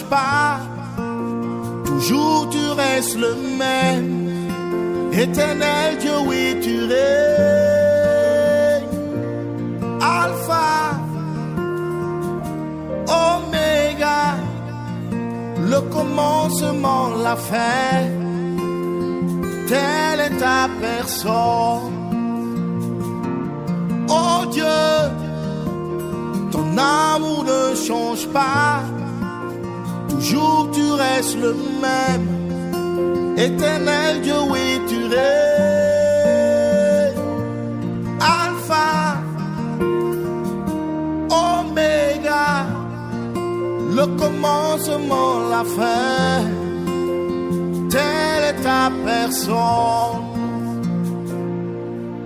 pas. Toujours tu restes le même. Éternel Dieu, oui, tu règnes. Alpha, Oméga, le commencement, la fin. Telle est ta personne. Oh Dieu, ton amour ne change pas. Toujours tu restes le même. Éternel Dieu, oui, tu règnes. Alpha, Oméga, le commencement, la fin. Telle est ta personne.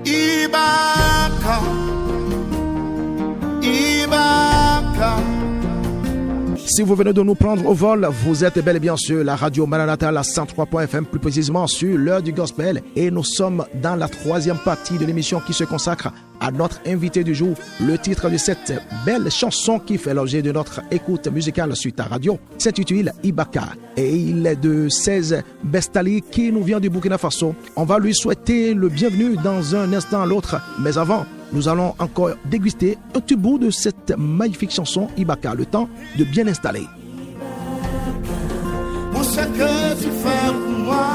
Ibaka, Ibaka. Si vous venez de nous prendre au vol, vous êtes bel et bien sur la radio Maranatha, la 103.fm, plus précisément sur l'heure du gospel. Et nous sommes dans la troisième partie de l'émission qui se consacre à notre invité du jour. Le titre de cette belle chanson qui fait l'objet de notre écoute musicale sur ta radio s'intitule Ibaka. Et il est de 16 Bestali qui nous vient du Burkina Faso. On va lui souhaiter le bienvenu dans un instant à l'autre. Mais avant, nous allons encore déguster un petit bout de cette magnifique chanson Ibaka, le temps de bien installer. Pour ce que tu fais pour moi,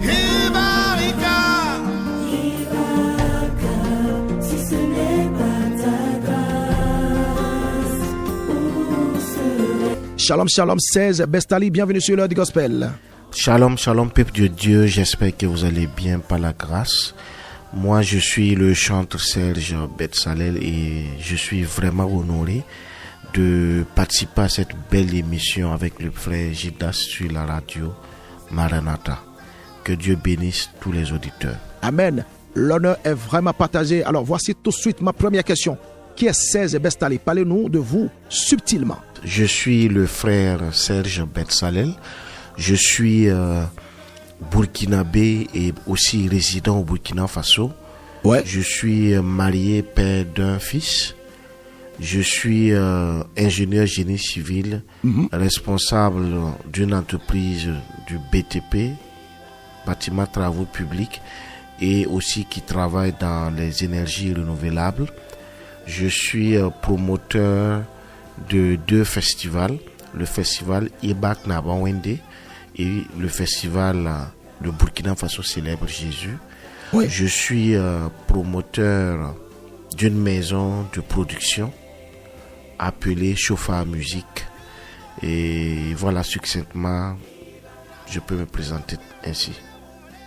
Ibarika, si ce n'est pas ta grâce, où serait... Shalom, shalom, 16 Bestali, bienvenue sur l'heure du gospel. Shalom, shalom, peuple de Dieu, j'espère que vous allez bien par la grâce. Moi, je suis le chanteur Serge Betsalel et je suis vraiment honoré de participer à cette belle émission avec le frère Gildas sur la radio Maranatha. Que Dieu bénisse tous les auditeurs. Amen. L'honneur est vraiment partagé. Alors, voici tout de suite ma première question. Qui est 16 Bestali? Parlez-nous de vous subtilement. Je suis le frère Serge Betsalel. Je suis burkinabé et aussi résident au Burkina Faso. Ouais. Je suis marié, père d'un fils. Je suis ingénieur génie civil, responsable d'une entreprise du BTP, bâtiment travaux publics, et aussi qui travaille dans les énergies renouvelables. Je suis promoteur de 2 festivals, le festival Ibak Nabawende et le festival de Burkina Faso célèbre Jésus. Oui. Je suis promoteur d'une maison de production appelée Chauffard Musique. Et voilà, succinctement, je peux me présenter ainsi.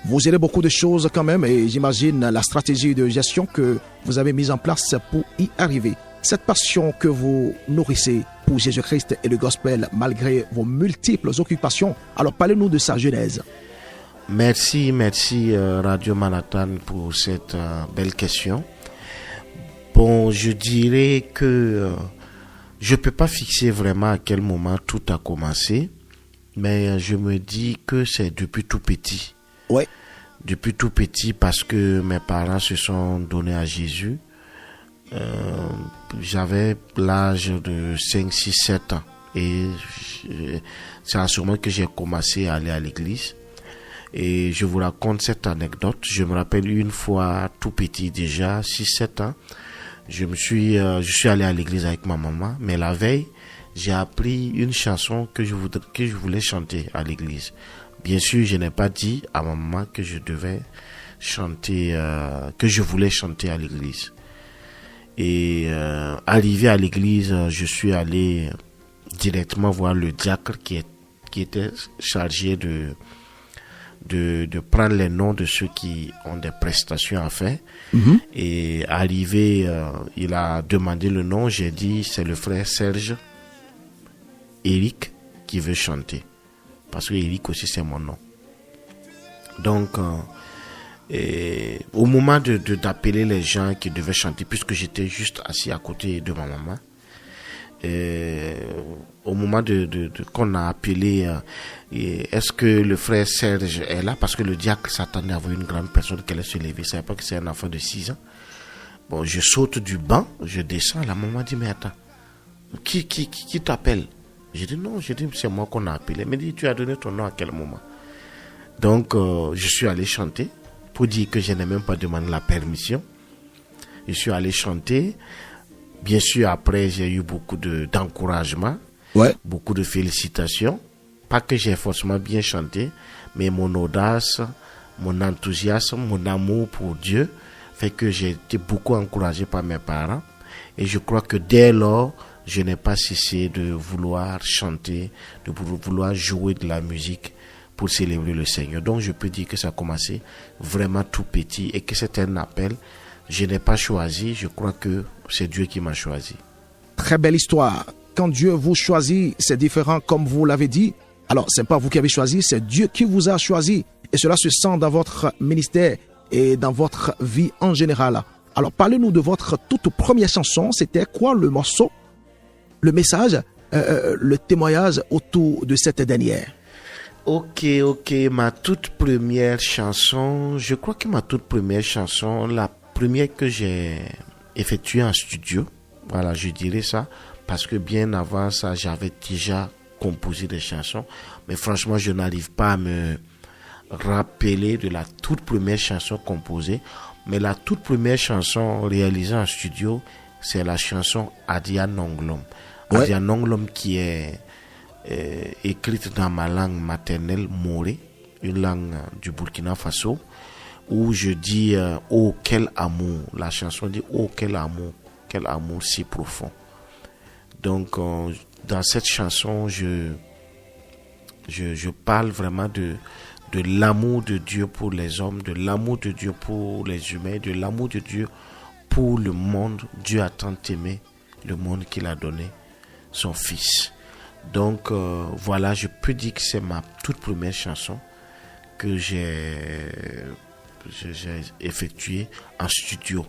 Vous aidez beaucoup de choses quand même et j'imagine la stratégie de gestion que vous avez mise en place pour y arriver. Cette passion que vous nourrissez pour Jésus-Christ et le gospel malgré vos multiples occupations, alors parlez-nous de sa genèse. Merci Radio Manhattan pour cette belle question. Bon, je dirais que je ne peux pas fixer vraiment à quel moment tout a commencé, mais je me dis que c'est depuis tout petit. Ouais. Depuis tout petit parce que mes parents se sont donnés à Jésus. J'avais l'âge de 5, 6, 7 ans et c'est à ce moment que j'ai commencé à aller à l'église. Et je vous raconte cette anecdote. Je me rappelle une fois tout petit déjà, 6, 7 ans, je suis allé à l'église avec ma maman, mais la veille, j'ai appris une chanson que je voulais chanter à l'église. Bien sûr, je n'ai pas dit à ma maman que je devais chanter, que je voulais chanter à l'église. Et arrivé à l'église, je suis allé directement voir le diacre qui était chargé de prendre les noms de ceux qui ont des prestations à faire. Et arrivé, il a demandé le nom. J'ai dit, c'est le frère Serge Eric qui veut chanter. Parce que Eric aussi, c'est mon nom. Donc, au moment d'appeler les gens qui devaient chanter, puisque j'étais juste assis à côté de ma maman, au moment qu'on a appelé, est-ce que le frère Serge est là? Parce que le diacre s'attendait à voir une grande personne qui allait se lever. Je ne savais pas que c'est un enfant de 6 ans. Bon, je saute du banc, je descends. La maman dit, mais attends, qui t'appelle? J'ai dit non, c'est moi qu'on a appelé. Il m'a dit, tu as donné ton nom à quel moment? Donc, je suis allé chanter pour dire que je n'ai même pas demandé la permission. Je suis allé chanter. Bien sûr, après, j'ai eu beaucoup d'encouragement, beaucoup de félicitations. Pas que j'ai forcément bien chanté, mais mon audace, mon enthousiasme, mon amour pour Dieu fait que j'ai été beaucoup encouragé par mes parents. Et je crois que dès lors, je n'ai pas cessé de vouloir chanter, de vouloir jouer de la musique pour célébrer le Seigneur. Donc je peux dire que ça a commencé vraiment tout petit et que c'est un appel. Je n'ai pas choisi, je crois que c'est Dieu qui m'a choisi. Très belle histoire. Quand Dieu vous choisit, c'est différent comme vous l'avez dit. Alors, ce n'est pas vous qui avez choisi, c'est Dieu qui vous a choisi. Et cela se sent dans votre ministère et dans votre vie en général. Alors, parlez-nous de votre toute première chanson. C'était quoi le morceau, le message, le témoignage autour de cette dernière? Ok, ma toute première chanson, je crois que ma toute première chanson, la première que j'ai effectuée en studio, voilà, je dirais ça, parce que bien avant ça, j'avais déjà composé des chansons, mais franchement, je n'arrive pas à me rappeler de la toute première chanson composée, mais la toute première chanson réalisée en studio, c'est la chanson Adia Nonglom. Ouais. Adia Nonglom qui est écrite dans ma langue maternelle, Moré, une langue du Burkina Faso, où je dis oh quel amour. La chanson dit oh quel amour si profond. Donc dans cette chanson, je parle vraiment de l'amour de Dieu pour les hommes, de l'amour de Dieu pour les humains, de l'amour de Dieu pour le monde. Dieu a tant aimé le monde qu'il a donné son Fils. Donc voilà, je peux dire que c'est ma toute première chanson que j'ai effectuée en studio.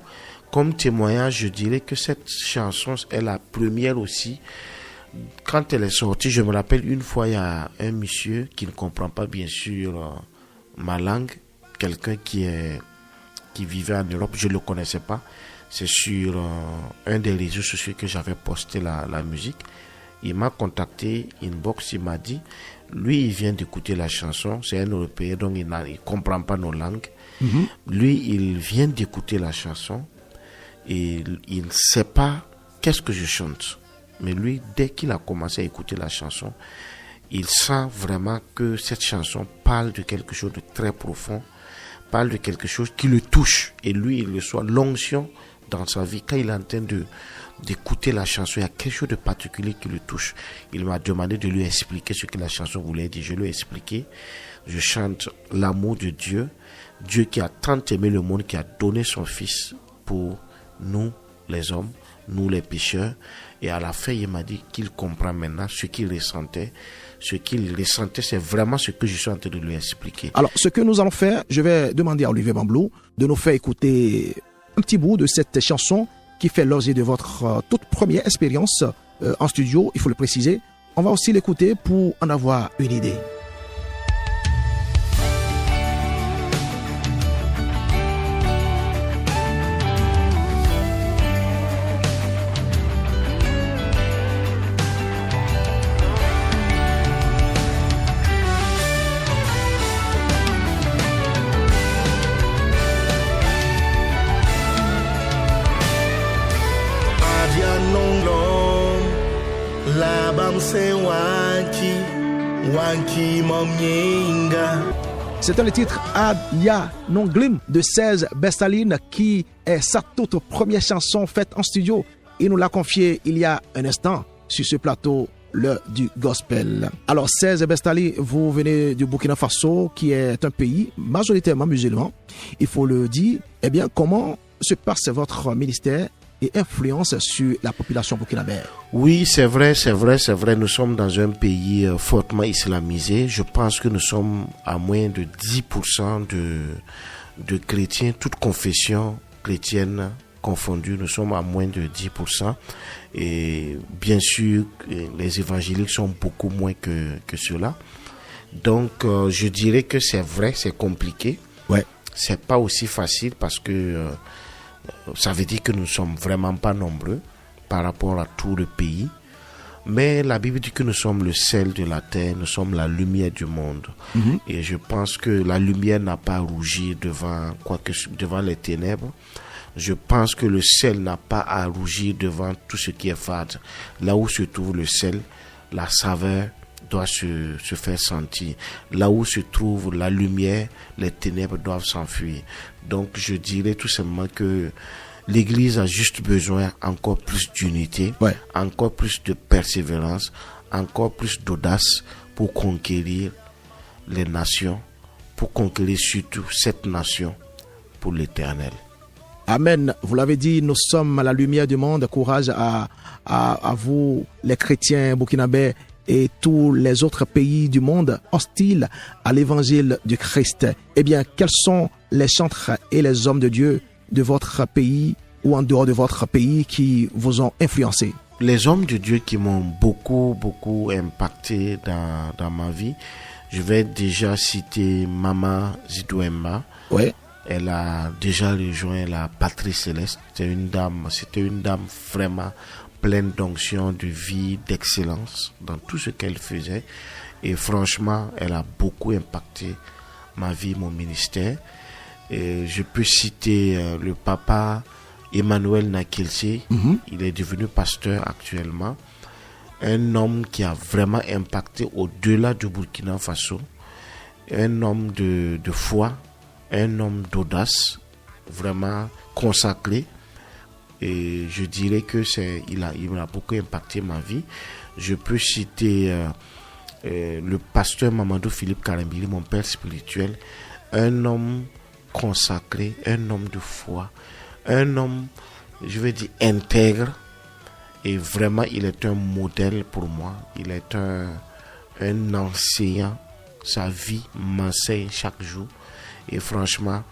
Comme témoignage, je dirais que cette chanson est la première aussi. Quand elle est sortie, je me rappelle une fois, il y a un monsieur qui ne comprend pas bien sûr ma langue, quelqu'un qui vivait en Europe, je ne le connaissais pas. C'est sur un des réseaux sociaux que j'avais posté la musique. Il m'a contacté, inbox, il m'a dit, lui il vient d'écouter la chanson, c'est un Européen donc il ne comprend pas nos langues. Mm-hmm. Lui il vient d'écouter la chanson et il ne sait pas qu'est-ce que je chante. Mais lui, dès qu'il a commencé à écouter la chanson, il sent vraiment que cette chanson parle de quelque chose de très profond, parle de quelque chose qui le touche. Et lui, il reçoit l'onction dans sa vie. Quand il est en train d'écouter la chanson, il y a quelque chose de particulier qui le touche. Il m'a demandé de lui expliquer ce que la chanson voulait dire. Je lui ai expliqué. Je chante l'amour de Dieu. Dieu qui a tant aimé le monde, qui a donné son Fils pour nous, les hommes, nous, les pécheurs. Et à la fin, il m'a dit qu'il comprend maintenant ce qu'il ressentait. Ce qu'il ressentait, c'est vraiment ce que je suis en train de lui expliquer. Alors, ce que nous allons faire, je vais demander à Olivier Bamblou de nous faire écouter un petit bout de cette chanson qui fait l'objet de votre toute première expérience en studio, il faut le préciser. On va aussi l'écouter pour en avoir une idée. C'était le titre Adia Nonglom de 16 Bestaline qui est sa toute première chanson faite en studio. Il nous l'a confié il y a un instant sur ce plateau, l'heure du gospel. Alors 16 Bestaline, vous venez du Burkina Faso qui est un pays majoritairement musulman. Il faut le dire. Eh bien, comment se passe votre ministère et influence sur la population burkinabé? Oui, c'est vrai. Nous sommes dans un pays fortement islamisé. Je pense que nous sommes à moins de 10% de chrétiens, toutes confessions chrétiennes confondues. Nous sommes à moins de 10%. Et bien sûr, les évangéliques sont beaucoup moins que cela. Donc, je dirais que c'est vrai, c'est compliqué. Ouais. C'est pas aussi facile parce que ça veut dire que nous ne sommes vraiment pas nombreux par rapport à tout le pays. Mais la Bible dit que nous sommes le sel de la terre, nous sommes la lumière du monde. Et je pense que la lumière n'a pas rougi devant les ténèbres. Je pense que le sel n'a pas à rougir devant tout ce qui est fade. Là où se trouve le sel, la saveur doit se faire sentir. Là où se trouve la lumière, les ténèbres doivent s'enfuir. Donc je dirais tout simplement que l'Église a juste besoin encore plus d'unité, encore plus de persévérance, encore plus d'audace pour conquérir les nations, pour conquérir surtout cette nation pour l'Éternel. Amen. Vous l'avez dit, nous sommes la lumière du monde. Courage à vous, les chrétiens burkinabés et tous les autres pays du monde hostiles à l'évangile du Christ. Eh bien, quels sont les chantres et les hommes de Dieu de votre pays ou en dehors de votre pays qui vous ont influencé? Les hommes de Dieu qui m'ont beaucoup impacté dans ma vie, je vais déjà citer Mama Zidouemba. Ouais. Elle a déjà rejoint la patrie céleste. C'était une dame vraiment pleine d'onction, de vie, d'excellence dans tout ce qu'elle faisait. Et franchement, elle a beaucoup impacté ma vie, mon ministère. Et je peux citer le papa Emmanuel Nakilse. Il est devenu pasteur actuellement. Un homme qui a vraiment impacté au-delà du Burkina Faso. Un homme de foi, un homme d'audace, vraiment consacré. Et je dirais que il a beaucoup impacté ma vie. Je peux citer le pasteur Mamadou Philippe Karembili, mon père spirituel, un homme consacré, un homme de foi, un homme, je vais dire, intègre. Et vraiment, il est un modèle pour moi. Il est un enseignant. Sa vie m'enseigne chaque jour. Et franchement,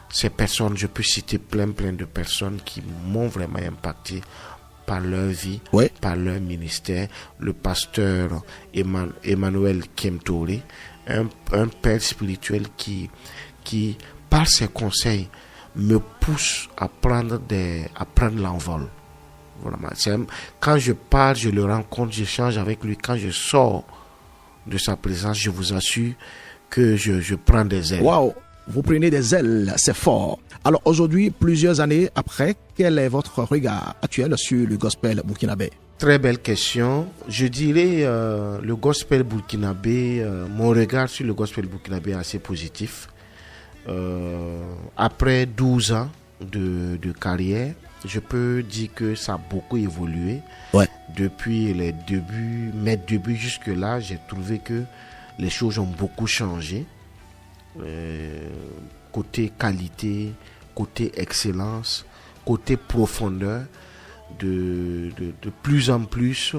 ces personnes, je peux citer plein de personnes qui m'ont vraiment impacté par leur vie, par leur ministère. Le pasteur Emmanuel Kemtore, un père spirituel qui, par ses conseils, me pousse à prendre l'envol. Vraiment. Quand je parle, je le rencontre, j'échange avec lui. Quand je sors de sa présence, je vous assure que je prends des ailes. Waouh! Vous prenez des ailes, c'est fort. Alors aujourd'hui, plusieurs années après, quel est votre regard actuel sur le gospel burkinabé? Très belle question. Je dirais le gospel burkinabé, mon regard sur le gospel burkinabé est assez positif. Après 12 ans de carrière, je peux dire que ça a beaucoup évolué. Depuis mes débuts jusque-là, j'ai trouvé que les choses ont beaucoup changé. Côté qualité, côté excellence, côté profondeur, de plus en plus,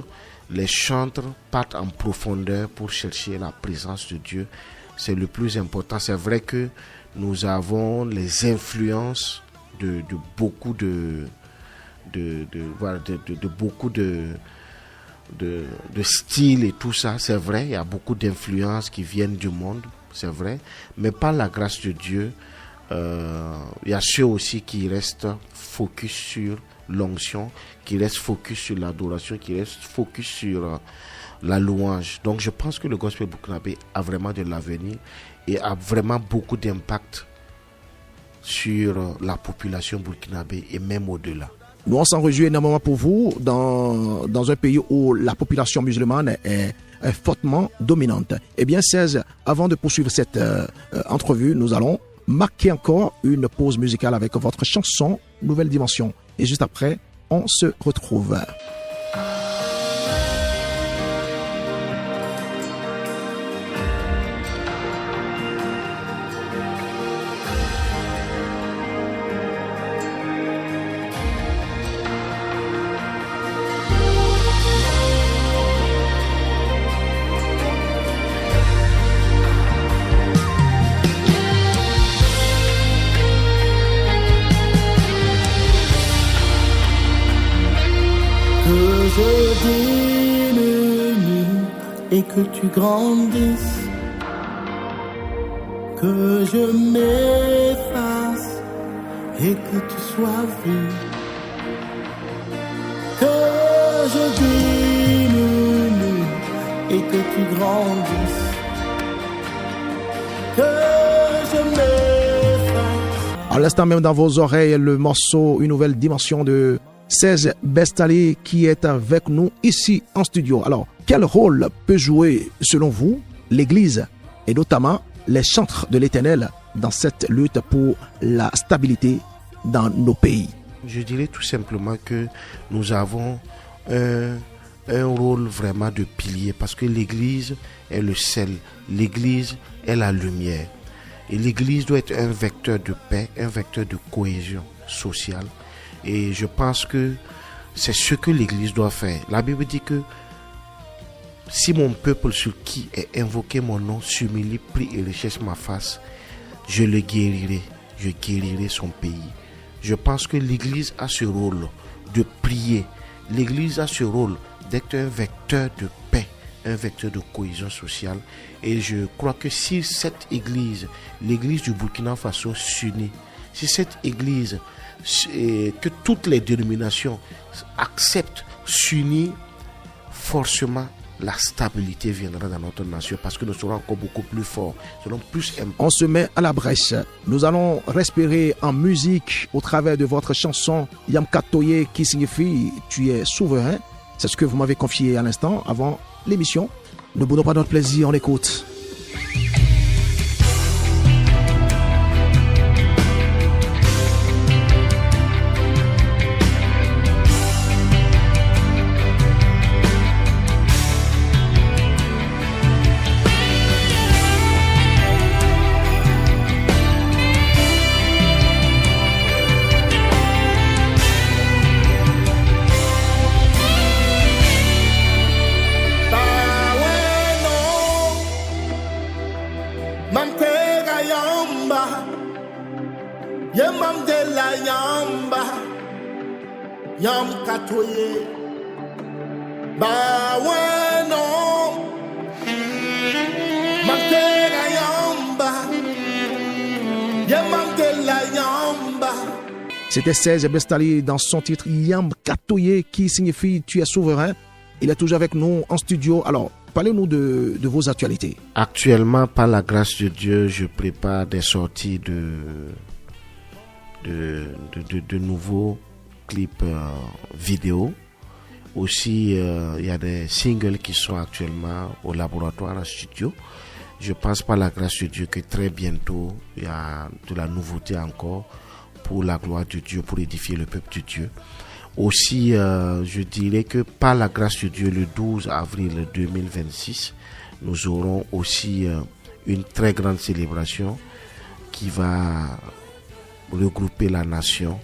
les chantres partent en profondeur pour chercher la présence de Dieu. C'est le plus important. C'est vrai que nous avons les influences de beaucoup de styles et tout ça. C'est vrai, il y a beaucoup d'influences qui viennent du monde. C'est vrai, mais par la grâce de Dieu, il y a ceux aussi qui restent focus sur l'onction, qui restent focus sur l'adoration, qui restent focus sur la louange. Donc je pense que le gospel burkinabé a vraiment de l'avenir et a vraiment beaucoup d'impact sur la population burkinabé et même au-delà. Nous, on s'en réjouit énormément pour vous dans un pays où la population musulmane est fortement dominante. Eh bien, 16, avant de poursuivre cette entrevue, nous allons marquer encore une pause musicale avec votre chanson Nouvelle Dimension. Et juste après, on se retrouve. Je diminue et que tu grandisses, que je m'efface et que tu sois vu, que je diminue et que tu grandisses. Que je m'efface. À l'instant même dans vos oreilles, le morceau Une nouvelle dimension de 16 Bestali qui est avec nous ici en studio. Alors, quel rôle peut jouer, selon vous, l'Église et notamment les chantres de l'Éternel dans cette lutte pour la stabilité dans nos pays? Je dirais tout simplement que nous avons un rôle vraiment de pilier parce que l'Église est le sel, l'Église est la lumière. Et l'Église doit être un vecteur de paix, un vecteur de cohésion sociale. Et je pense que c'est ce que l'Église doit faire. La Bible dit que si mon peuple sur qui est invoqué mon nom s'humilie, prie et recherche ma face, je le guérirai, je guérirai son pays. Je pense que l'Église a ce rôle de prier. L'Église a ce rôle d'être un vecteur de paix, un vecteur de cohésion sociale. Et je crois que si cette Église, l'Église du Burkina Faso s'unit, si cette Église, que toutes les dénominations acceptent, s'unir, forcément, la stabilité viendra dans notre nation parce que nous serons encore beaucoup plus forts, nous serons plus importants. On se met à la brèche. Nous allons respirer en musique au travers de votre chanson Yam Katoye qui signifie Tu es souverain. C'est ce que vous m'avez confié à l'instant avant l'émission. Ne boudons pas notre plaisir, on écoute. Yemam de la yamba, yam katoye, ba weno, mantega yamba, yemam de la yamba. C'était 16 Bestali dans son titre Yam Katoye qui signifie Tu es souverain. Il est toujours avec nous en studio. Alors, parlez-nous de vos actualités. Actuellement, par la grâce de Dieu, je prépare des sorties de nouveaux clips vidéo. Aussi, il y a des singles qui sont actuellement au laboratoire, en studio. Je pense par la grâce de Dieu que très bientôt, il y a de la nouveauté encore pour la gloire de Dieu, pour édifier le peuple de Dieu. Aussi, je dirais que par la grâce de Dieu, le 12 avril 2026, nous aurons aussi une très grande célébration qui va regrouper la nation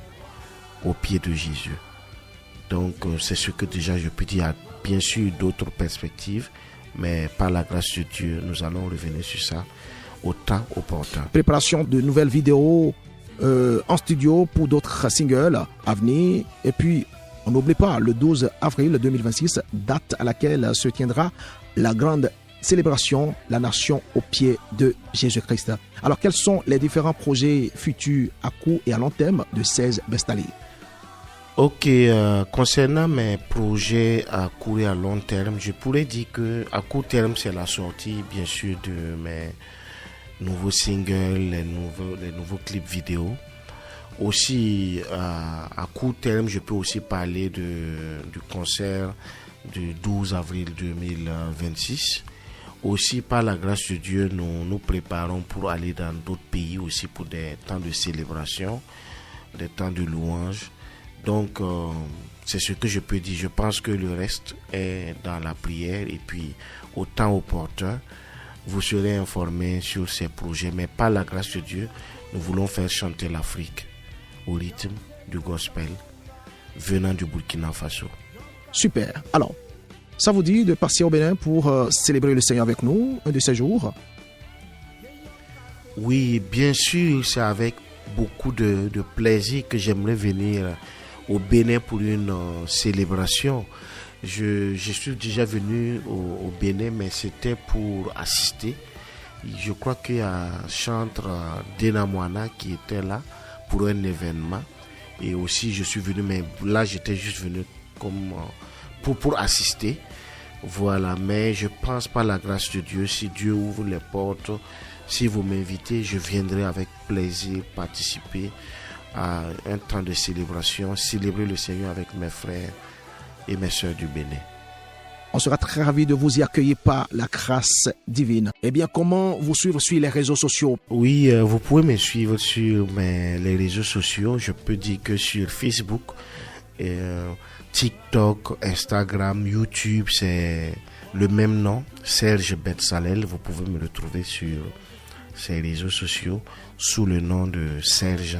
au pied de Jésus. Donc c'est ce que déjà je peux dire. Bien sûr d'autres perspectives, mais par la grâce de Dieu, nous allons revenir sur ça au temps opportun. Préparation de nouvelles vidéos en studio pour d'autres singles à venir. Et puis, on n'oublie pas le 12 avril 2026, date à laquelle se tiendra la grande célébration, la nation au pied de Jésus-Christ. Alors, quels sont les différents projets futurs à court et à long terme de 16 Bestali? Ok, concernant mes projets à court et à long terme, je pourrais dire que à court terme, c'est la sortie, bien sûr, de mes nouveaux singles, les nouveaux clips vidéo. Aussi, à court terme, je peux aussi parler du concert du 12 avril 2026. Aussi, par la grâce de Dieu, nous préparons pour aller dans d'autres pays aussi pour des temps de célébration, des temps de louange. Donc, c'est ce que je peux dire. Je pense que le reste est dans la prière et puis au temps opportun, vous serez informés sur ces projets. Mais par la grâce de Dieu, nous voulons faire chanter l'Afrique au rythme du gospel venant du Burkina Faso. Super. Alors, ça vous dit de passer au Bénin pour célébrer le Seigneur avec nous, un de ces jours? Oui, bien sûr, c'est avec beaucoup de plaisir que j'aimerais venir au Bénin pour une célébration. Je suis déjà venu au Bénin, mais c'était pour assister. Je crois qu'il y a un chantre Denamwana qui était là pour un événement. Et aussi, je suis venu, mais là, j'étais juste venu comme pour assister. Voilà, mais je pense par la grâce de Dieu, si Dieu ouvre les portes, si vous m'invitez, je viendrai avec plaisir participer à un temps de célébration, célébrer le Seigneur avec mes frères et mes sœurs du Bénin. On sera très ravis de vous y accueillir par la grâce divine. Eh bien, comment vous suivre sur les réseaux sociaux? Oui, vous pouvez me suivre sur les réseaux sociaux. Je peux dire que sur Facebook, TikTok, Instagram, YouTube, c'est le même nom, Serge Betsalel. Vous pouvez me retrouver sur ces réseaux sociaux sous le nom de Serge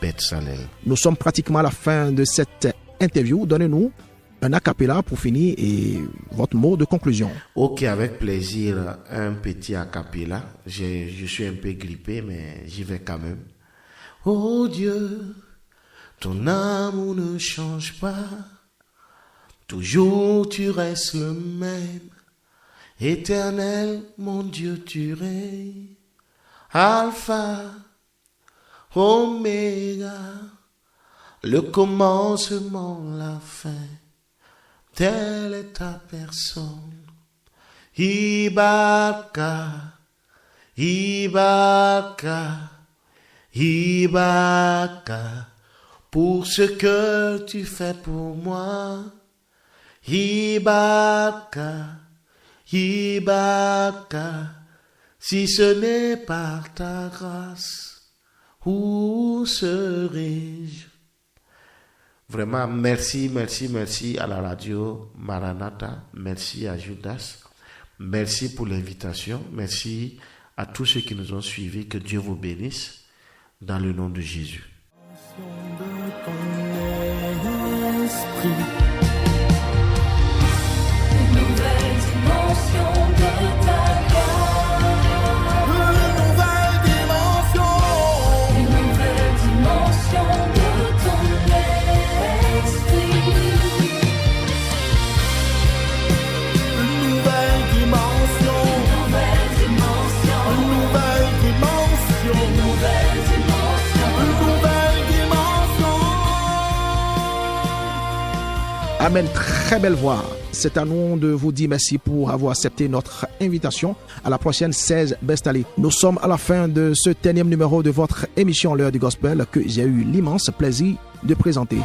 Betsalel. Nous sommes pratiquement à la fin de cette interview. Donnez-nous un acapella pour finir et votre mot de conclusion. Ok, avec plaisir, un petit acapella. Je suis un peu grippé, mais j'y vais quand même. Oh Dieu, ton amour ne change pas. Toujours tu restes le même. Éternel, mon Dieu, tu règnes. Alpha, Oméga, le commencement, la fin. Telle est ta personne. Ibaka, Ibaka, Ibaka, pour ce que tu fais pour moi. Ibaka, Ibaka, si ce n'est par ta grâce, où serais-je? Vraiment, merci à la radio Maranatha, merci à Judas, merci pour l'invitation, merci à tous ceux qui nous ont suivis, que Dieu vous bénisse, dans le nom de Jésus. Amen, très belle voix. C'est à nous de vous dire merci pour avoir accepté notre invitation à la prochaine 16 Bestali. Nous sommes à la fin de ce dernier numéro de votre émission L'heure du Gospel que j'ai eu l'immense plaisir de présenter.